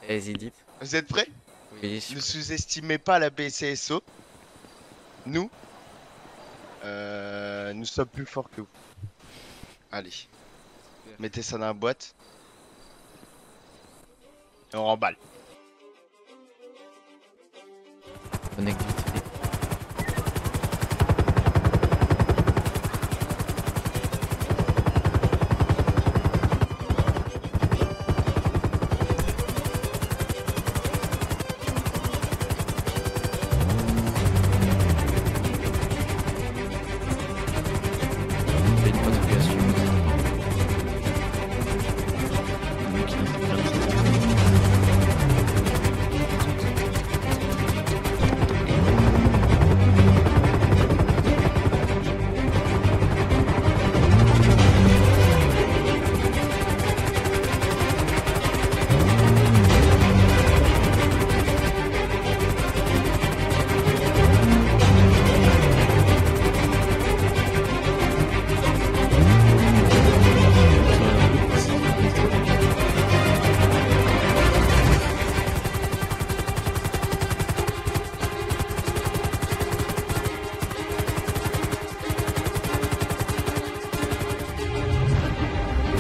Vas-y, dites. Vous êtes prêts? Oui, je suis Ne prêt. sous-estimez pas la BCSO. Nous, nous sommes plus forts que vous. Allez, mettez ça dans la boîte et on remballe. Connecte vite fait. Fais une notification. Un mec qui vient de faire des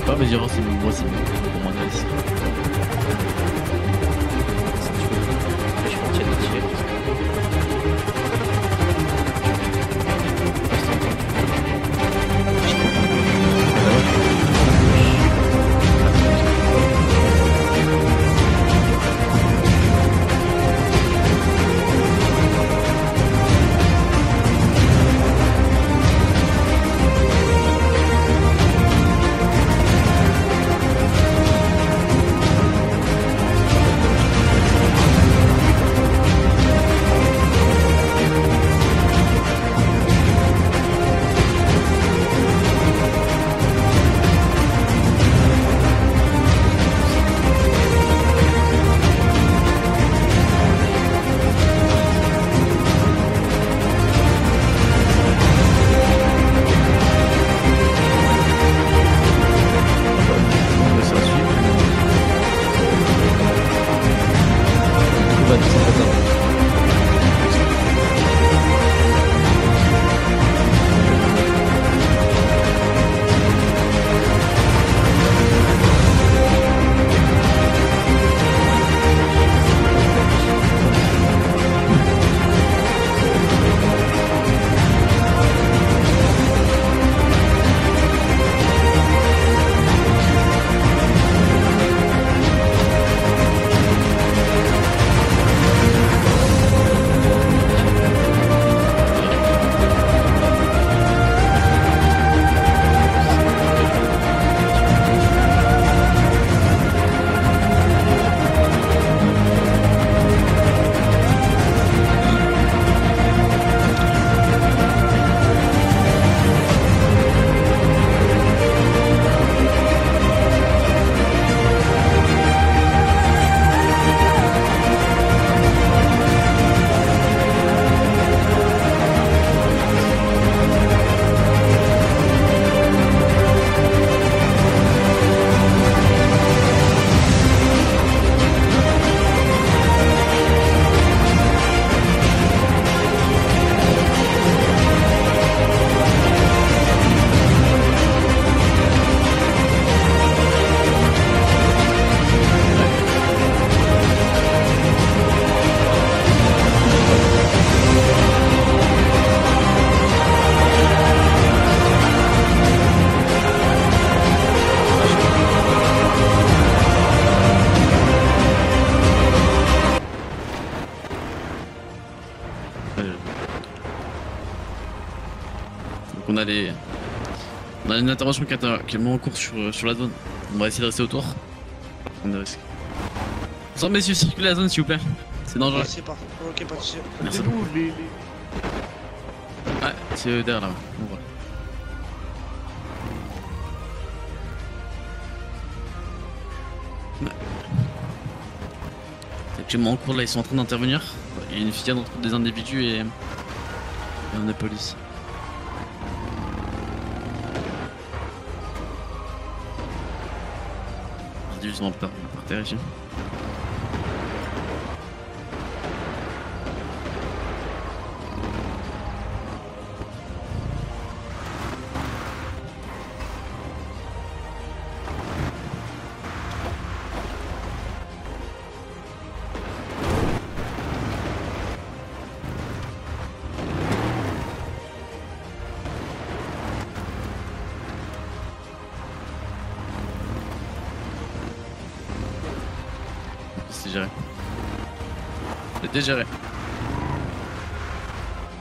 pas, mais dire c'est moi c'est pour mon avis. Si tu veux. Je suis entier de tirer. On va se suivre. On va tout simplement. Donc on a une intervention qui est actuellement en cours sur la zone. On va essayer de rester autour. On a risque. Sans messieurs, circulez la zone s'il vous plaît. C'est dangereux. Ouais, c'est parti. Ok, pas de soucis. Merci. C'est où les... Ouais, c'est derrière là. On voit. Ouais. C'est actuellement en cours là, ils sont en train d'intervenir. Il y a une fusillade entre des individus et on est police. Individus sont par terre ici. c'est géré. C'était géré.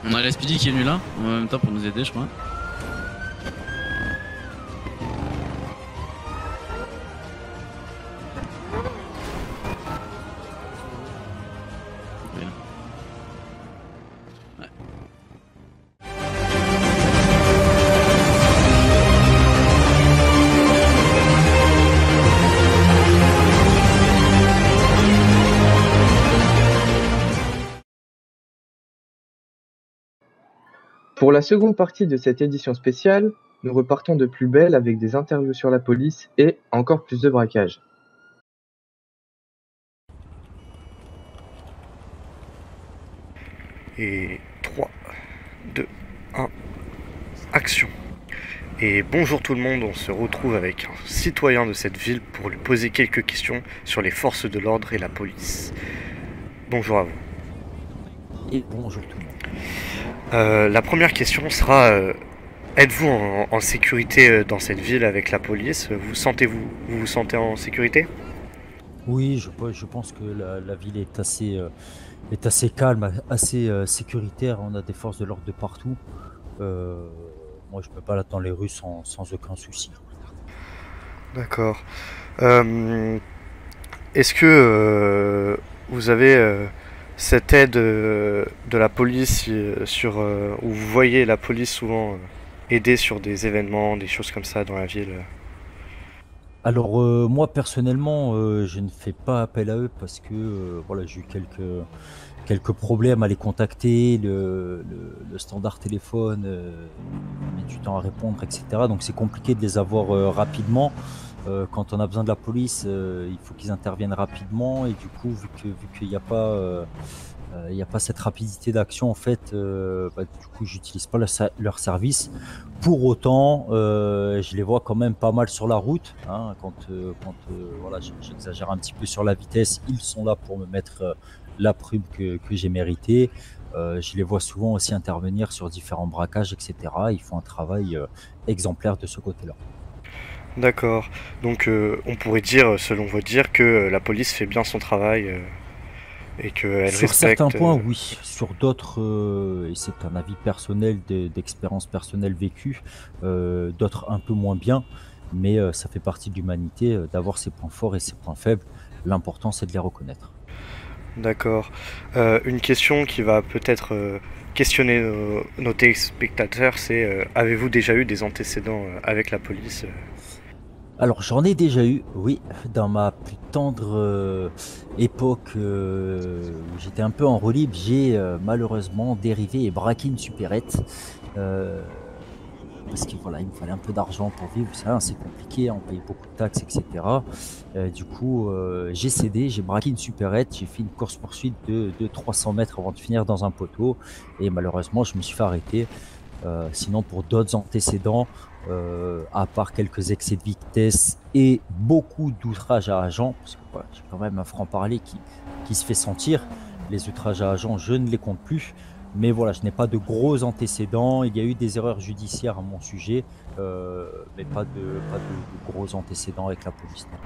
On a l'SPD qui est venu là, en même temps pour nous aider, je crois. Pour la seconde partie de cette édition spéciale, nous repartons de plus belle avec des interviews sur la police et encore plus de braquages. Et 3, 2, 1, action. Et bonjour tout le monde, on se retrouve avec un citoyen de cette ville pour lui poser quelques questions sur les forces de l'ordre et la police. Bonjour à vous. Et bonjour tout le monde. La première question sera, êtes-vous en sécurité dans cette ville avec la police? Vous vous sentez en sécurité? Oui, je pense que la ville est assez calme, assez sécuritaire. On a des forces de l'ordre de partout. Moi, je me balade dans les rues sans aucun souci. D'accord. Est-ce que vous avez cette aide de la police où vous voyez la police souvent aider sur des événements, des choses comme ça dans la ville? Alors moi personnellement, je ne fais pas appel à eux parce que voilà, j'ai eu quelques problèmes à les contacter. Le standard téléphone met du temps à répondre, etc. Donc c'est compliqué de les avoir rapidement. Quand on a besoin de la police, il faut qu'ils interviennent rapidement et du coup, vu qu'il n'y a pas cette rapidité d'action en fait, du coup, j'utilise pas leur service. Pour autant, je les vois quand même pas mal sur la route. Hein, quand voilà, j'exagère un petit peu sur la vitesse, ils sont là pour me mettre la prime que j'ai méritée. Je les vois souvent aussi intervenir sur différents braquages, etc. Ils font un travail exemplaire de ce côté-là. D'accord. Donc on pourrait dire, selon vos dires, que la police fait bien son travail et qu'elle Sur respecte... certains points, oui. Sur d'autres, et c'est un avis personnel, d'expérience personnelle vécue, d'autres un peu moins bien. Mais ça fait partie de l'humanité d'avoir ses points forts et ses points faibles. L'important, c'est de les reconnaître. D'accord. Une question qui va peut-être questionner nos téléspectateurs, c'est avez-vous déjà eu des antécédents avec la police? Alors j'en ai déjà eu, oui, dans ma plus tendre époque où j'étais un peu en roue libre, j'ai malheureusement dérivé et braqué une supérette. euh, Parce que voilà, il me fallait un peu d'argent pour vivre, ça, hein, c'est compliqué, on paye beaucoup de taxes, etc. Du coup, j'ai cédé, j'ai braqué une supérette, j'ai fait une course-poursuite de 300 mètres avant de finir dans un poteau, et malheureusement, je me suis fait arrêter. Sinon, pour d'autres antécédents, à part quelques excès de vitesse et beaucoup d'outrages à agents, parce que voilà, j'ai quand même un franc-parler qui se fait sentir, les outrages à agents, je ne les compte plus. Mais voilà, je n'ai pas de gros antécédents. Il y a eu des erreurs judiciaires à mon sujet, mais pas de gros antécédents avec la police. Non.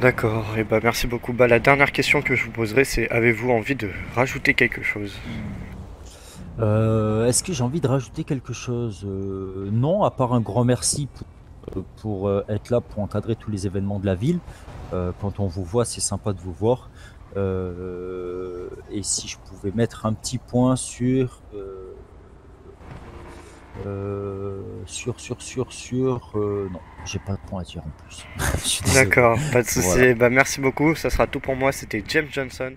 D'accord, et bah merci beaucoup. Bah, la dernière question que je vous poserai, c'est avez-vous envie de rajouter quelque chose? Est-ce que j'ai envie de rajouter quelque chose? Non, à part un grand merci pour être là pour encadrer tous les événements de la ville. Quand on vous voit, c'est sympa de vous voir. Et si je pouvais mettre un petit point sur non, j'ai pas de point à dire en plus. Je suis désolé. D'accord, pas de souci. Voilà. Bah merci beaucoup, ça sera tout pour moi. C'était James Johnson.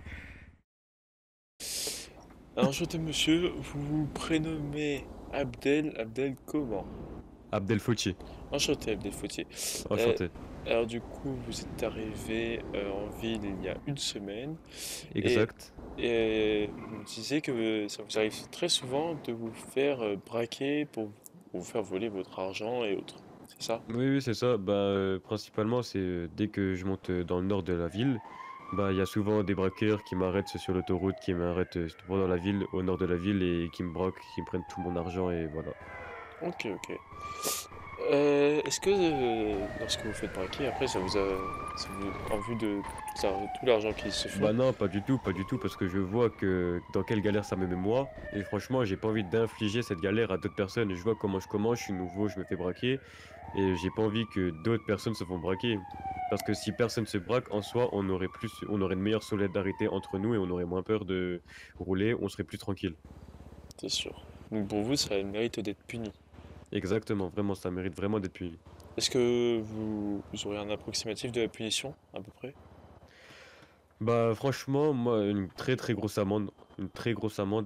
Enchanté monsieur, vous vous prénommez Abdel comment? Abdel Fouti, Enchanté Abdel Fautier. enchanté. Alors du coup, vous êtes arrivé en ville il y a une semaine Exact. et vous me disiez que ça vous arrive très souvent de vous faire braquer pour vous faire voler votre argent et autres. C'est ça? Oui, oui, c'est ça. Bah, principalement, c'est dès que je monte dans le nord de la ville, bah, il y a souvent des braqueurs qui m'arrêtent sur l'autoroute, qui m'arrêtent dans la ville, au nord de la ville, et qui me braquent, qui me prennent tout mon argent, et voilà. Ok, ok. Est-ce que lorsque vous faites braquer, après en vue de tout l'argent qui se Bah fait, non, pas du tout, parce que je vois que dans quelle galère ça me met moi, et franchement, j'ai pas envie d'infliger cette galère à d'autres personnes. Je vois comment je commence, je suis nouveau, je me fais braquer, et j'ai pas envie que d'autres personnes se font braquer. Parce que si personne se braque, en soi, on aurait une meilleure solidarité entre nous et on aurait moins peur de rouler, on serait plus tranquille. c'est sûr. Donc pour vous, ça mérite d'être puni. Exactement, vraiment, ça mérite vraiment d'être puni. Est-ce que vous aurez un approximatif de la punition, à peu près? Bah franchement, moi, une très très grosse amende,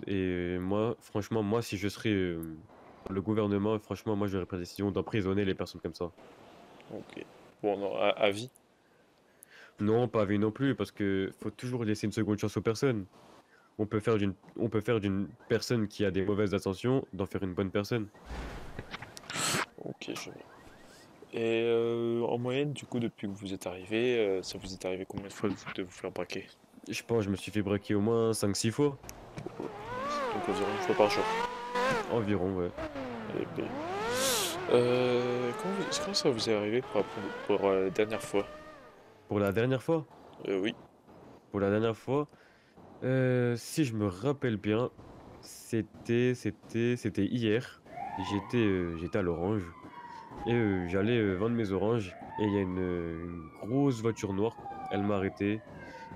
et moi, franchement, moi, si je serais le gouvernement, franchement, moi, j'aurais pris la décision d'emprisonner les personnes comme ça. Ok. Bon, non, à vie. Non, pas vie non plus, parce que faut toujours laisser une seconde chance aux personnes. On peut faire d'une personne qui a des mauvaises intentions, d'en faire une bonne personne. Ok, je vois. Et en moyenne, du coup, depuis que vous êtes arrivé, ça vous est arrivé combien de fois de vous faire braquer? Je pense que je me suis fait braquer au moins 5 6 fois, Donc environ une fois par jour. environ, ouais. Eh ben, comment ça vous est arrivé pour la dernière fois? Pour la dernière fois, Oui. pour la dernière fois, si je me rappelle bien, c'était hier. J'étais à l'Orange. Et j'allais vendre mes oranges et il y a une grosse voiture noire. Elle m'a arrêté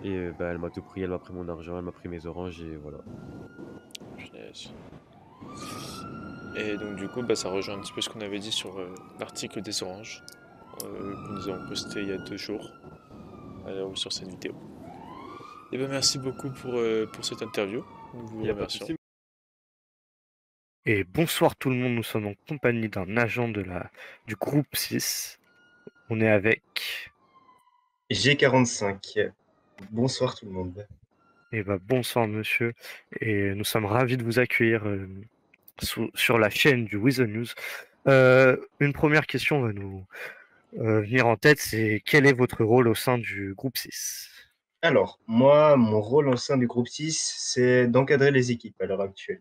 et bah, elle m'a tout pris. Elle m'a pris mon argent, elle m'a pris mes oranges et voilà. Punaise. Et donc du coup, bah, ça rejoint un petit peu ce qu'on avait dit sur l'article des oranges que nous avons posté il y a 2 jours sur cette vidéo. Et ben merci beaucoup pour cette interview. Nous Il vous n'y a pas de remercions. souci. Et bonsoir tout le monde, nous sommes en compagnie d'un agent du groupe 6. On est avec... G45. Bonsoir tout le monde. Et bah, bonsoir monsieur, et nous sommes ravis de vous accueillir sur la chaîne du Weasel News. Une première question va nous venir en tête, c'est quel est votre rôle au sein du groupe 6? Alors, moi, mon rôle au sein du groupe 6, c'est d'encadrer les équipes à l'heure actuelle.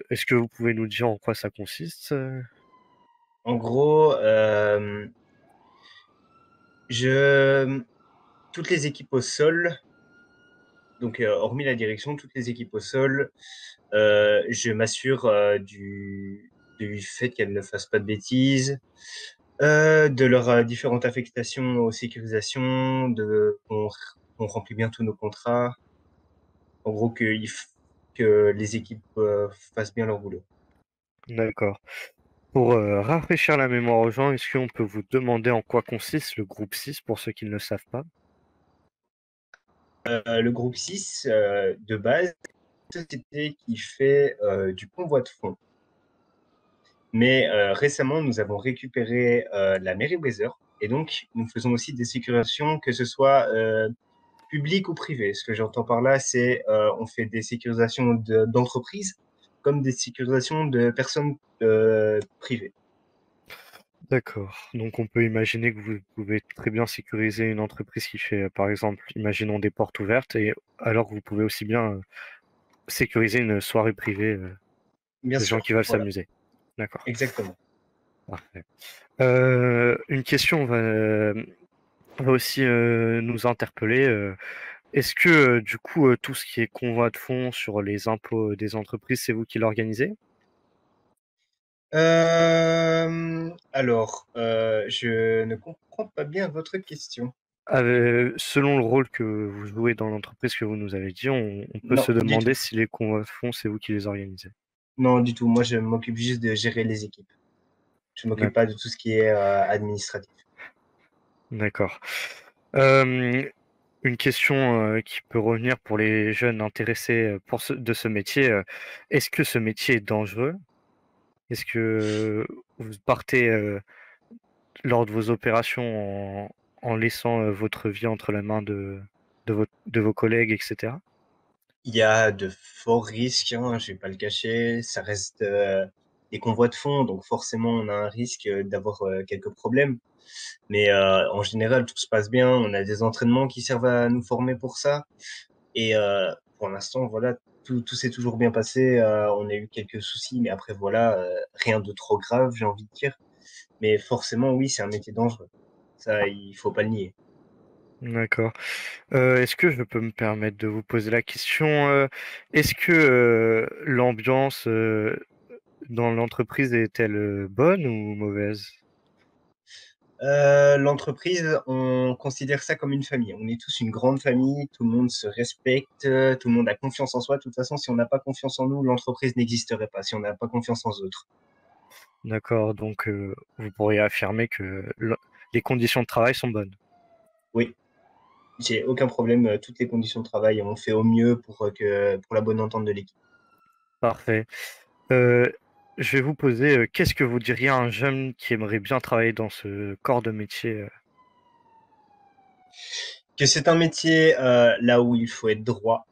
Est-ce que vous pouvez nous dire en quoi ça consiste? En gros, toutes les équipes au sol, donc hormis la direction, toutes les équipes au sol, je m'assure du fait qu'elles ne fassent pas de bêtises, de leurs différentes affectations aux sécurisations, qu'on remplit bien tous nos contrats. En gros, que les équipes fassent bien leur boulot. D'accord. Pour rafraîchir la mémoire aux gens, est-ce qu'on peut vous demander en quoi consiste le groupe 6 pour ceux qui ne le savent pas? Le groupe 6, de base, c'est une société qui fait du convoi de fonds. Mais récemment, nous avons récupéré la mairie Weather et donc nous faisons aussi des sécurisations, que ce soit publiques ou privées. Ce que j'entends par là, c'est on fait des sécurisations d'entreprises comme des sécurisations de personnes privées. D'accord. Donc on peut imaginer que vous pouvez très bien sécuriser une entreprise qui fait, par exemple, imaginons des portes ouvertes, et alors que vous pouvez aussi bien sécuriser une soirée privée Bien de gens sûr, qui veulent voilà, s'amuser. D'accord. exactement. Parfait. Une question va aussi nous interpeller. Est-ce que du coup tout ce qui est convoi de fonds sur les impôts des entreprises, c'est vous qui l'organisez? Alors, je ne comprends pas bien votre question. Selon le rôle que vous jouez dans l'entreprise que vous nous avez dit, on peut Non, se du demander tout. si les convois de fonds, c'est vous qui les organisez. Non, du tout. Moi, je m'occupe juste de gérer les équipes. Je m'occupe pas de tout ce qui est administratif. D'accord. Une question qui peut revenir pour les jeunes intéressés de ce métier. Est-ce que ce métier est dangereux? Est-ce que vous partez lors de vos opérations en laissant votre vie entre les mains de vos collègues, etc.? Il y a de forts risques, hein, je vais pas le cacher. Ça reste des convois de fonds, donc forcément, on a un risque d'avoir quelques problèmes. Mais en général, tout se passe bien. On a des entraînements qui servent à nous former pour ça. Et pour l'instant, voilà, tout s'est toujours bien passé. On a eu quelques soucis, mais après, voilà, rien de trop grave, j'ai envie de dire. Mais forcément, oui, c'est un métier dangereux. Ça, il faut pas le nier. D'accord. Est-ce que je peux me permettre de vous poser la question, est-ce que, l'ambiance, dans l'entreprise est-elle, bonne ou mauvaise? L'entreprise, on considère ça comme une famille. On est tous une grande famille, tout le monde se respecte, tout le monde a confiance en soi. De toute façon, si on n'a pas confiance en nous, l'entreprise n'existerait pas, si on n'a pas confiance en autres. D'accord, donc vous pourriez affirmer que les conditions de travail sont bonnes? Oui, j'ai aucun problème, toutes les conditions de travail, on fait au mieux pour la bonne entente de l'équipe. Parfait. Heu, je vais vous poser, qu'est-ce que vous diriez à un jeune qui aimerait bien travailler dans ce corps de métier? Que c'est un métier, là où il faut être droit,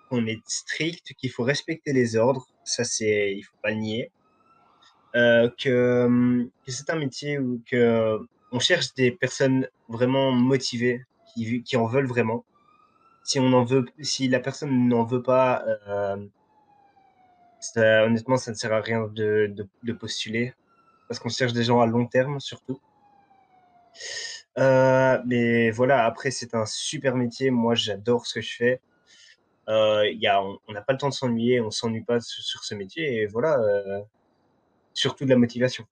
qu'on est strict, qu'il faut respecter les ordres, ça il faut pas le nier. Que c'est un métier où on cherche des personnes vraiment motivées, qui en veulent vraiment. Si la personne n'en veut pas, honnêtement, ça ne sert à rien de postuler, parce qu'on cherche des gens à long terme surtout. Mais voilà, après, c'est un super métier. Moi, j'adore ce que je fais. On n'a pas le temps de s'ennuyer, on s'ennuie pas sur ce métier, et voilà, surtout de la motivation.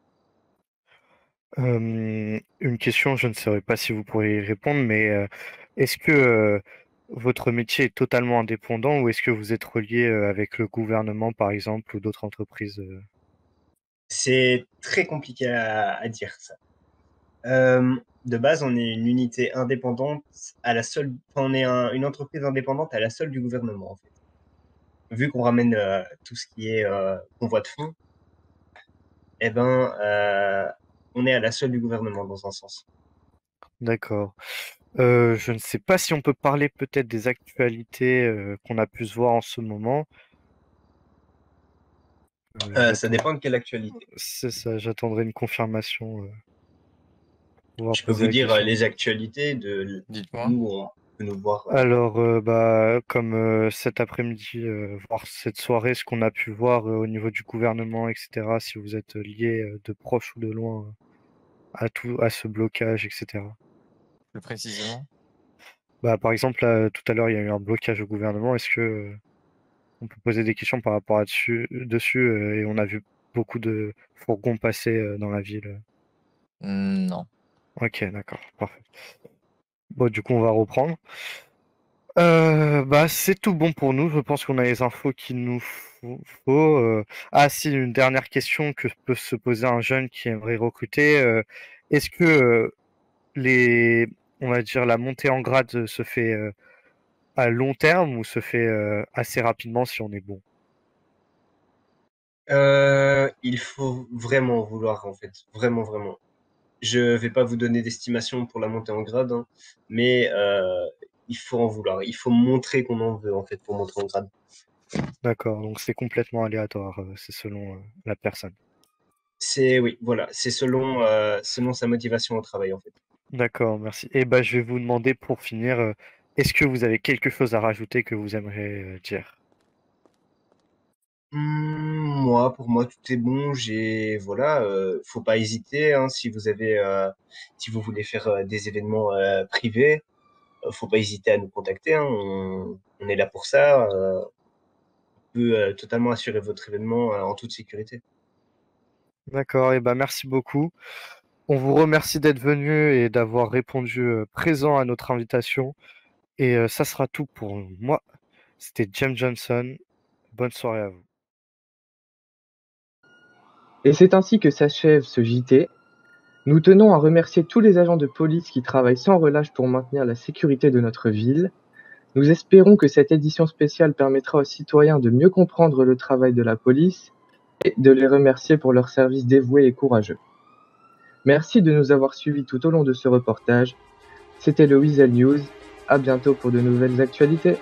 Une question, je ne saurais pas si vous pourriez y répondre, mais est-ce que votre métier est totalement indépendant ou est-ce que vous êtes relié avec le gouvernement, par exemple, ou d'autres entreprises? C'est très compliqué à dire ça. De base, on est une unité indépendante enfin, on est une entreprise indépendante à la solde du gouvernement, en fait. Vu qu'on ramène tout ce qui est convoi de fonds, eh ben, on est à la solde du gouvernement dans un sens. D'accord. Je ne sais pas si on peut parler peut-être des actualités qu'on a pu se voir en ce moment. Ça dépend de quelle actualité. C'est ça, j'attendrai une confirmation pour pouvoir Je peux poser vous la dire question. les actualités de Dites-moi. nous, on peut nous voir. Alors, comme cet après-midi, voire cette soirée, ce qu'on a pu voir au niveau du gouvernement, etc., si vous êtes lié de proche ou de loin à ce blocage, etc. Plus précisément. Bah, par exemple, là, tout à l'heure, il y a eu un blocage au gouvernement. Est-ce que on peut poser des questions par rapport dessus et on a vu beaucoup de fourgons passer dans la ville. Non. Ok, d'accord, parfait. Bon, du coup, on va reprendre. Bah, c'est tout bon pour nous. Je pense qu'on a les infos qu'il nous faut. Ah, si, une dernière question que peut se poser un jeune qui aimerait recruter. Est-ce que on va dire, la montée en grade se fait à long terme ou se fait assez rapidement si on est bon? Il faut vraiment vouloir, en fait, vraiment, vraiment. Je vais pas vous donner d'estimation pour la montée en grade, hein, mais il faut en vouloir. Il faut montrer qu'on en veut, en fait, pour monter en grade. D'accord, donc c'est complètement aléatoire, c'est selon la personne. Oui, voilà, c'est selon sa motivation au travail, en fait. D'accord, merci. Et bah, je vais vous demander pour finir, est-ce que vous avez quelque chose à rajouter que vous aimeriez dire? Moi, pour moi, tout est bon. Voilà, faut pas hésiter, hein, si vous voulez faire des événements privés, faut pas hésiter à nous contacter, hein, on est là pour ça. On peut totalement assurer votre événement en toute sécurité. D'accord, et bah merci beaucoup. On vous remercie d'être venu et d'avoir répondu présent à notre invitation. Et ça sera tout pour moi. C'était James Johnson. Bonne soirée à vous. Et c'est ainsi que s'achève ce JT. Nous tenons à remercier tous les agents de police qui travaillent sans relâche pour maintenir la sécurité de notre ville. Nous espérons que cette édition spéciale permettra aux citoyens de mieux comprendre le travail de la police et de les remercier pour leur service dévoué et courageux. Merci de nous avoir suivis tout au long de ce reportage. C'était le Weasel News. À bientôt pour de nouvelles actualités.